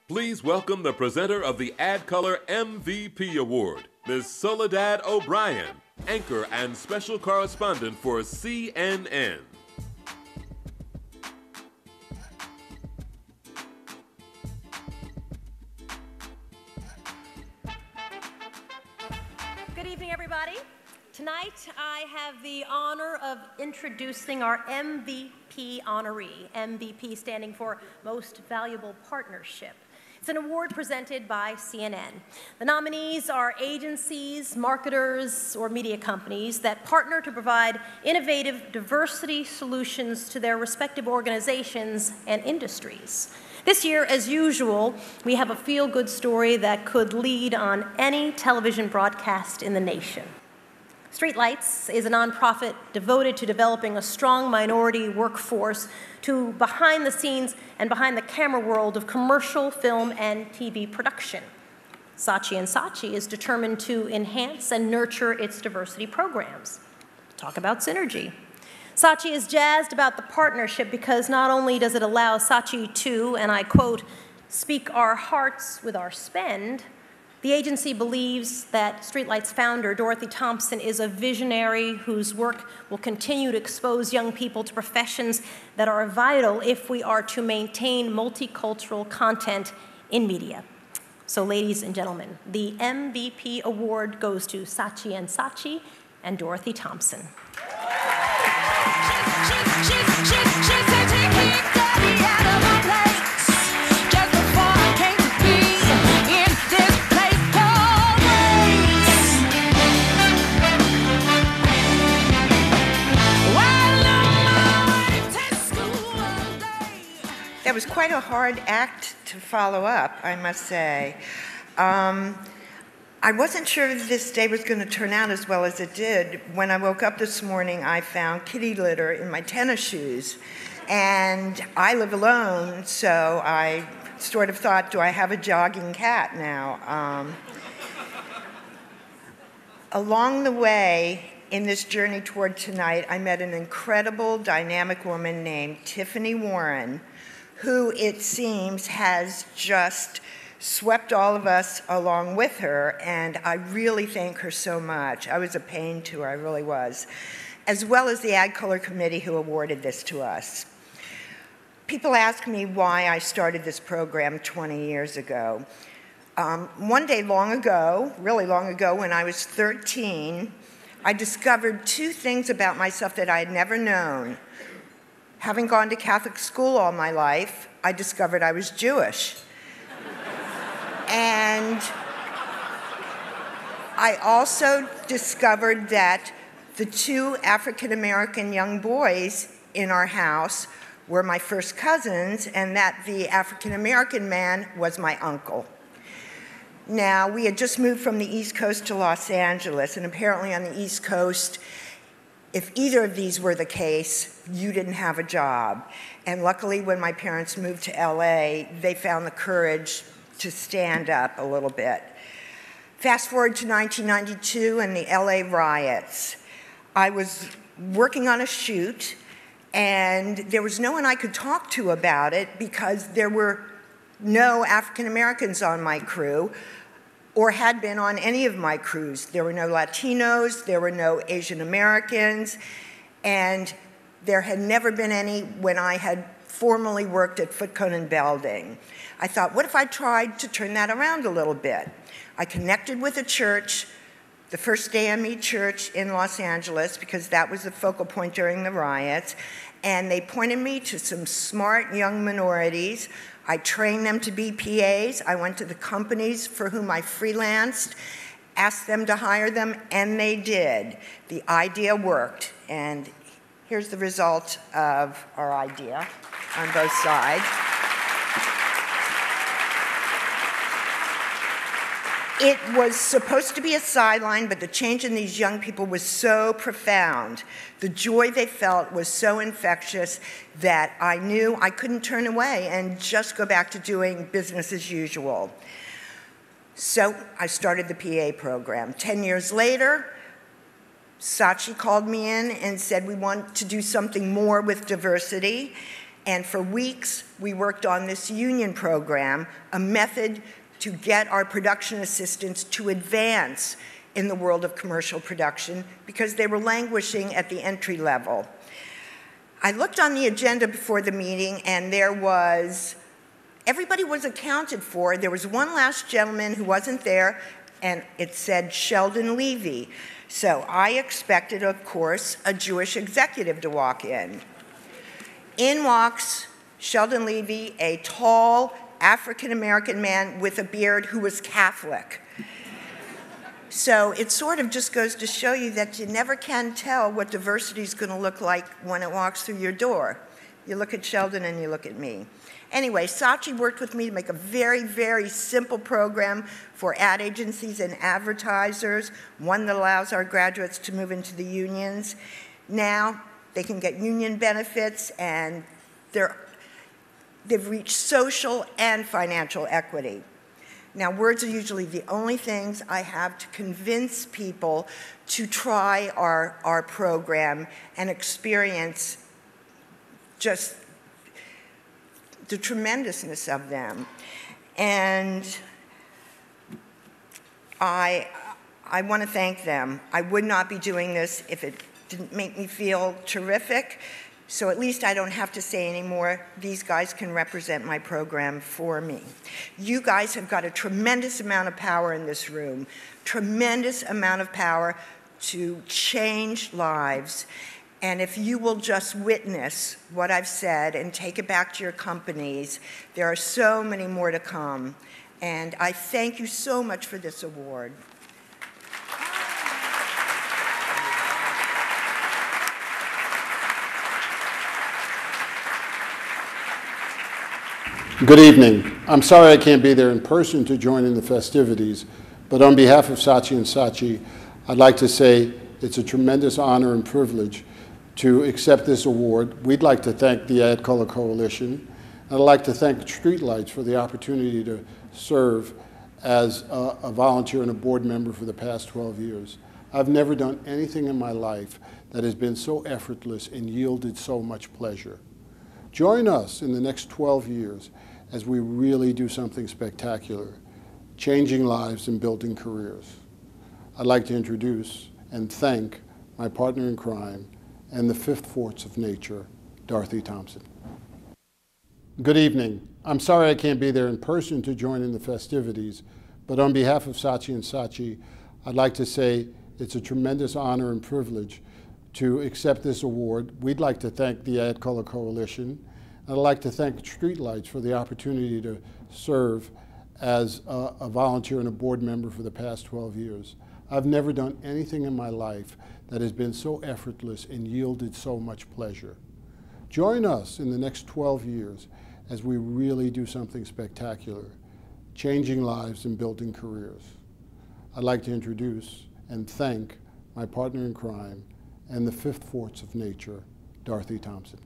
Please welcome the presenter of the ADCOLOR MVP Award, Ms. Soledad O'Brien, anchor and special correspondent for CNN. Good evening, everybody. Tonight, I have the honor of introducing our MVP honoree, MVP standing for Most Valuable Partnership. It's an award presented by CNN. The nominees are agencies, marketers, or media companies that partner to provide innovative diversity solutions to their respective organizations and industries. This year, as usual, we have a feel-good story that could lead on any television broadcast in the nation. Streetlights is a nonprofit devoted to developing a strong minority workforce to behind the scenes and behind the camera world of commercial, film, and TV production. Saatchi is determined to enhance and nurture its diversity programs. Talk about synergy. Saatchi is jazzed about the partnership because not only does it allow Saatchi to, and I quote, speak our hearts with our spend, the agency believes that Streetlights founder Dorothy Thompson is a visionary whose work will continue to expose young people to professions that are vital if we are to maintain multicultural content in media. So ladies and gentlemen, the MVP award goes to Saatchi and Dorothy Thompson. That was quite a hard act to follow up, I must say. I wasn't sure if this day was going to turn out as well as it did. When I woke up this morning, I found kitty litter in my tennis shoes. And I live alone, so I sort of thought, do I have a jogging cat now? Along the way, in this journey toward tonight, I met an incredible, dynamic woman named Tiffany Warren, who, it seems, has just swept all of us along with her, and I really thank her so much. I was a pain to her, I really was, as well as the ADCOLOR committee who awarded this to us. People ask me why I started this program 20 years ago. One day long ago, really long ago, when I was 13, I discovered two things about myself that I had never known. Having gone to Catholic school all my life, I discovered I was Jewish. And I also discovered that the two African-American young boys in our house were my first cousins, and that the African-American man was my uncle. Now, we had just moved from the East Coast to Los Angeles, and apparently on the East Coast, if either of these were the case, you didn't have a job. And luckily, when my parents moved to LA, they found the courage to stand up a little bit. Fast forward to 1992 and the LA riots. I was working on a shoot, and there was no one I could talk to about it because there were no African Americans on my crew, or had been on any of my crews. There were no Latinos, there were no Asian Americans, and there had never been any when I had formerly worked at Foot Cone & Belding. I thought, what if I tried to turn that around a little bit? I connected with a church, the First AME Church in Los Angeles, because that was the focal point during the riots, and they pointed me to some smart young minorities. I trained them to be PAs. I went to the companies for whom I freelanced, asked them to hire them, and they did. The idea worked, and here's the result of our idea on both sides. It was supposed to be a sideline, but the change in these young people was so profound. The joy they felt was so infectious that I knew I couldn't turn away and just go back to doing business as usual. So I started the PA program. 10 years later, Saatchi called me in and said, we want to do something more with diversity. And for weeks, we worked on this union program, a method to get our production assistants to advance in the world of commercial production because they were languishing at the entry level. I looked on the agenda before the meeting, and everybody was accounted for. There was one last gentleman who wasn't there, and it said Sheldon Levy. So I expected, of course, a Jewish executive to walk in. In walks Sheldon Levy, a tall African-American man with a beard who was Catholic. So it sort of just goes to show you that you never can tell what diversity is going to look like when it walks through your door. You look at Sheldon and you look at me. Anyway, Saatchi worked with me to make a very, very simple program for ad agencies and advertisers, one that allows our graduates to move into the unions. Now, they can get union benefits, and they've reached social and financial equity. Now, words are usually the only things I have to convince people to try our program and experience just the tremendousness of them. And I want to thank them. I would not be doing this if it didn't make me feel terrific. So at least I don't have to say anymore. These guys can represent my program for me. You guys have got a tremendous amount of power in this room, tremendous amount of power to change lives. And if you will just witness what I've said and take it back to your companies, there are so many more to come. And I thank you so much for this award. Good evening. I'm sorry I can't be there in person to join in the festivities, but on behalf of Saatchi and Saatchi, I'd like to say it's a tremendous honor and privilege to accept this award. We'd like to thank the ADCOLOR Coalition, and I'd like to thank Streetlights for the opportunity to serve as a volunteer and a board member for the past 12 years. I've never done anything in my life that has been so effortless and yielded so much pleasure. Join us in the next 12 years as we really do something spectacular, changing lives and building careers. I'd like to introduce and thank my partner in crime and the fifth force of nature, Dorothy Thompson. Good evening. I'm sorry I can't be there in person to join in the festivities, but on behalf of Saatchi and Saatchi, I'd like to say it's a tremendous honor and privilege to accept this award. We'd like to thank the ADCOLOR Coalition, and I'd like to thank Streetlights for the opportunity to serve as a volunteer and a board member for the past 12 years. I've never done anything in my life that has been so effortless and yielded so much pleasure. Join us in the next 12 years as we really do something spectacular, changing lives and building careers. I'd like to introduce and thank my partner in crime and the fifth force of nature, Dorothy Thompson.